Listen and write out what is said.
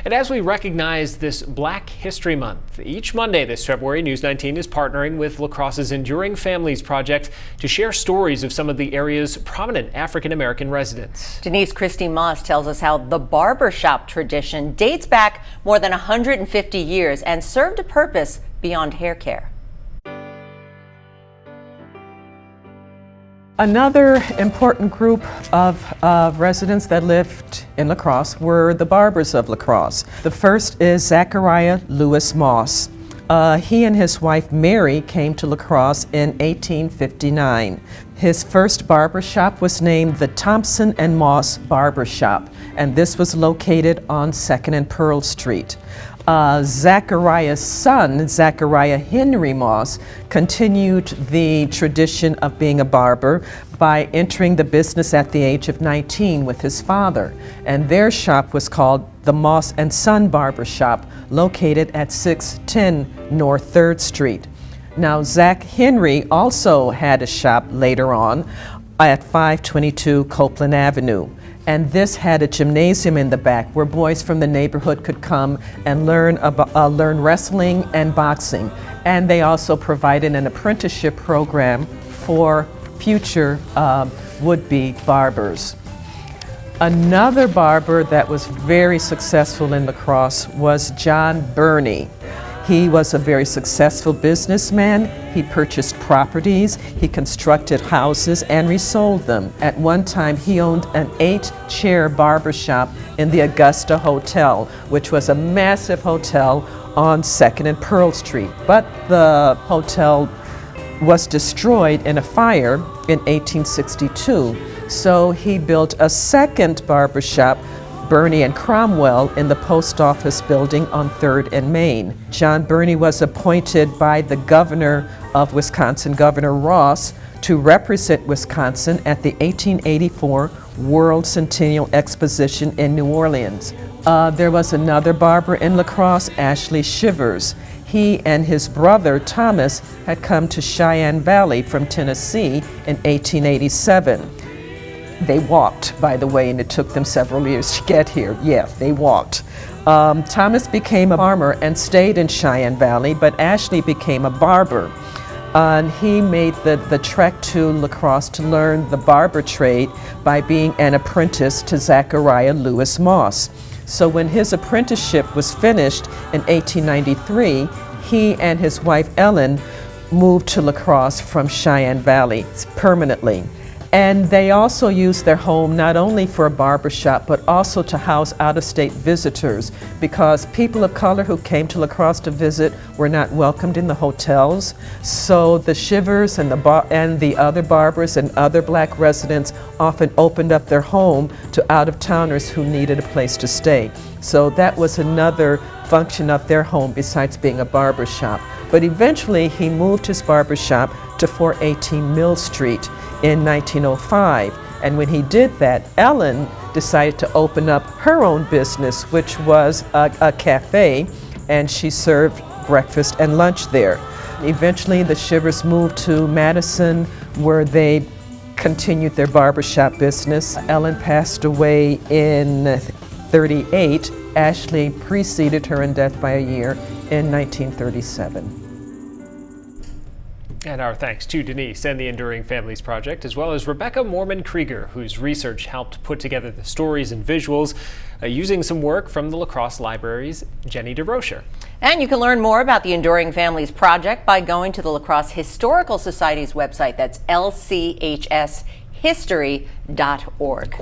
And as we recognize this Black History Month, each Monday this February, News 19 is partnering with La Crosse's Enduring Families Project to share stories of some of the area's prominent African-American residents. Denise Christie Moss tells us how the barbershop tradition dates back more than 150 years and served a purpose beyond hair care. Another important group of residents that lived in La Crosse were the Barbers of La Crosse. The first is Zachariah Lewis Moss. He and his wife Mary came to La Crosse in 1859. His first barber shop was named the Thompson and Moss Barber Shop, and this was located on 2nd and Pearl Street. Zachariah's son, Zachariah Henry Moss, continued the tradition of being a barber by entering the business at the age of 19 with his father. And their shop was called the Moss and Son Barber Shop, located at 610 North 3rd Street. Now, Zach Henry also had a shop later on at 522 Copeland Avenue. And this had a gymnasium in the back where boys from the neighborhood could come and learn wrestling and boxing. And they also provided an apprenticeship program for future would-be barbers. Another barber that was very successful in La Crosse was John Burney. He was a very successful businessman. He purchased properties, he constructed houses, and resold them. At one time, he owned an 8-chair barbershop in the Augusta Hotel, which was a massive hotel on 2nd and Pearl Street. But the hotel was destroyed in a fire in 1862. So he built a second barbershop, Burney and Cromwell, in the post office building on 3rd and Main. John Burney was appointed by the governor of Wisconsin, Governor Ross, to represent Wisconsin at the 1884 World Centennial Exposition in New Orleans. There was another barber in La Crosse, Ashley Shivers. He and his brother Thomas had come to Cheyenne Valley from Tennessee in 1887. They walked, by the way, and it took them several years to get here. Yeah, they walked. Thomas became a farmer and stayed in Cheyenne Valley, but Ashley became a barber. And he made the trek to La Crosse to learn the barber trade by being an apprentice to Zachariah Lewis Moss. So when his apprenticeship was finished in 1893, he and his wife Ellen moved to La Crosse from Cheyenne Valley permanently. And they also used their home not only for a barbershop, but also to house out-of-state visitors, because people of color who came to La Crosse to visit were not welcomed in the hotels. So the Shivers and the other barbers and other Black residents often opened up their home to out-of-towners who needed a place to stay. So that was another function of their home besides being a barbershop. But eventually he moved his barbershop to 418 Mill Street in 1905. And when he did that, Ellen decided to open up her own business, which was a cafe, and she served breakfast and lunch there. Eventually the Shivers moved to Madison, where they continued their barbershop business. Ellen passed away in 38. Ashley preceded her in death by a year in 1937. And our thanks to Denise and the Enduring Families Project, as well as Rebecca Mormon-Krieger, whose research helped put together the stories and visuals using some work from the La Crosse Library's Jenny DeRocher. And you can learn more about the Enduring Families Project by going to the La Crosse Historical Society's website. That's lchshistory.org.